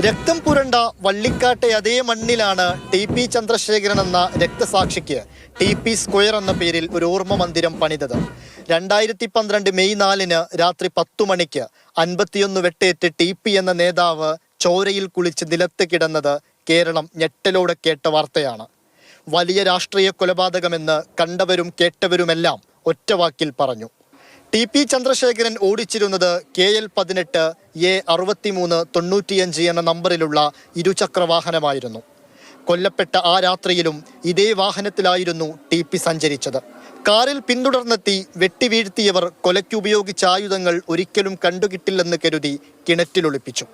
രക്തം പുരണ്ട വള്ളിക്കാട്ടെ അതേ മണ്ണിലാണ് ടി.പി. ചന്ദ്രശേഖരൻ എന്ന രക്തസാക്ഷിക്ക് ടി.പി. സ്ക്വയർ എന്ന പേരിൽ ഒരു ഓർമ്മ മന്ദിരം പണിതത്. 2012 മെയ് 4 രാത്രി 10 മണിക്ക് 51 വെട്ടേറ്റ് ടി.പി. എന്ന നേതാവ് ചോരയിൽ കുളിച്ച് നിലത്ത് കിടന്നത് കേരളം ഞെട്ടലോടെ കേട്ട വാർത്തയാണ്. വലിയ രാഷ്ട്രീയ കൊലപാതകമെന്ന് കണ്ടവരും കേട്ടവരുമെല്ലാം ഒറ്റവാക്കിൽ പറഞ്ഞു. ടി.പി. ചന്ദ്രശേഖരൻ ഓടിച്ചിരുന്നത് KL18 A63 95 എന്ന നമ്പറിലുള്ള ഇരുചക്രവാഹനമായിരുന്നു. കൊല്ലപ്പെട്ട ആ രാത്രിയിലും ഇതേ വാഹനത്തിലായിരുന്നു ടി.പി. സഞ്ചരിച്ചത്. കാറിൽ പിന്തുടർന്നെത്തി വെട്ടിവീഴ്ത്തിയവർ കൊലയ്ക്ക് ഉപയോഗിച്ച ആയുധങ്ങൾ ഒരിക്കലും കണ്ടുകിട്ടില്ലെന്ന് കരുതി കിണറ്റിലൊളിപ്പിച്ചു.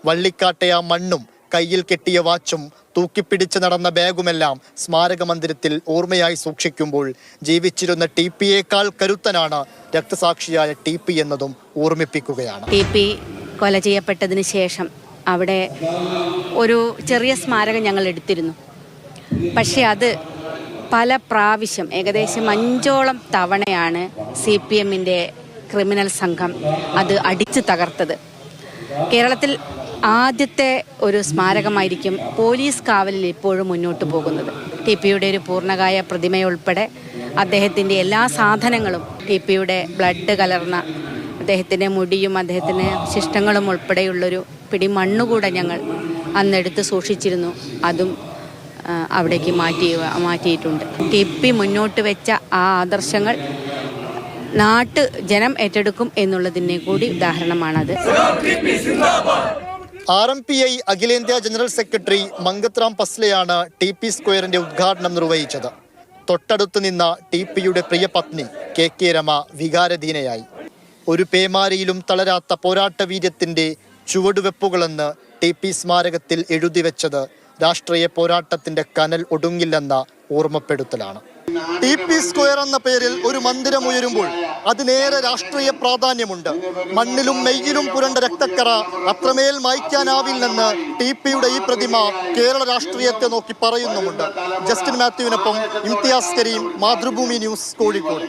വള്ളിക്കാട്ടെ ആ മണ്ണും കയ്യിൽ കെട്ടിയ വാച്ചും തൂക്കിപ്പിടിച്ച് നടന്ന ബാഗുമെല്ലാം സ്മാരക മന്ദിരത്തിൽ ഓർമ്മയായി സൂക്ഷിക്കുമ്പോൾ ജീവിച്ചിരുന്ന ടി.പി.യേക്കാൾ കരുത്തനാണ് രക്തസാക്ഷിയായ ടി.പി. എന്നതും ഓർമ്മിപ്പിക്കുകയാണ്. ടി.പി. കൊല ചെയ്യപ്പെട്ടതിന് ശേഷം അവിടെ ഒരു ചെറിയ സ്മാരകം ഞങ്ങൾ എടുത്തിരുന്നു. പക്ഷെ അത് പല പ്രാവശ്യം ഏകദേശം 5ഓളം തവണയാണ് CPMന്റെ ക്രിമിനൽ സംഘം അത് അടിച്ചു തകർത്തത്. കേരളത്തിൽ ആദ്യത്തെ ഒരു സ്മാരകമായിരിക്കും പോലീസ് കാവലിൽ ഇപ്പോഴും മുന്നോട്ട് പോകുന്നത്. ടി.പി.യുടെ ഒരു പൂർണ്ണകായ പ്രതിമയുൾപ്പെടെ അദ്ദേഹത്തിൻ്റെ എല്ലാ സാധനങ്ങളും, ടി.പി.യുടെ ബ്ലഡ് കലർന്ന അദ്ദേഹത്തിൻ്റെ മുടിയും അദ്ദേഹത്തിൻ്റെ ശിഷ്ടങ്ങളും ഉൾപ്പെടെയുള്ളൊരു പിടി മണ്ണുകൂടെ ഞങ്ങൾ അന്നെടുത്ത് സൂക്ഷിച്ചിരുന്നു. അതും അവിടേക്ക് മാറ്റിയിട്ടുണ്ട്. ടി.പി. മുന്നോട്ട് വെച്ച ആ ആദർശങ്ങൾ ജനം ഏറ്റെടുക്കും എന്നുള്ളതിനെ കൂടി ഉദാഹരണമാണത്. RMPI അഖിലേന്ത്യാ ജനറൽ സെക്രട്ടറി മംഗത്രാം പസ്ലെയാണ് ടി.പി. സ്ക്വയറിന്റെ ഉദ്ഘാടനം നിർവഹിച്ചത്. തൊട്ടടുത്ത് നിന്ന ടി.പി.യുടെ പ്രിയ പത്നി KK രമ വികാരധീനയായി. ഒരു പേമാരിയിലും തളരാത്ത പോരാട്ട വീര്യത്തിന്റെ ചുവടുവെപ്പുകളെന്ന് ടി.പി. സ്മാരകത്തിൽ എഴുതിവെച്ചത് രാഷ്ട്രീയ പോരാട്ടത്തിന്റെ കനൽ ഒടുങ്ങില്ലെന്ന ഓർമ്മപ്പെടുത്തലാണ്. ടി.പി. സ്ക്വയർ എന്ന പേരിൽ ഒരു മന്ദിരം ഉയരുമ്പോൾ അതിനേറെ രാഷ്ട്രീയ പ്രാധാന്യമുണ്ട്. മണ്ണിലും നെയ്യിലും പുരണ്ട രക്തക്കറ അത്രമേൽ മായ്ക്കാനാവില്ലെന്ന് ടി.പി.യുടെ ഈ പ്രതിമ കേരള രാഷ്ട്രീയത്തെ നോക്കി പറയുന്നുമുണ്ട്. ജസ്റ്റിൻ മാത്യുവിനൊപ്പം ഇംതിയാസ് കരീം, മാതൃഭൂമി ന്യൂസ്, കോഴിക്കോട്.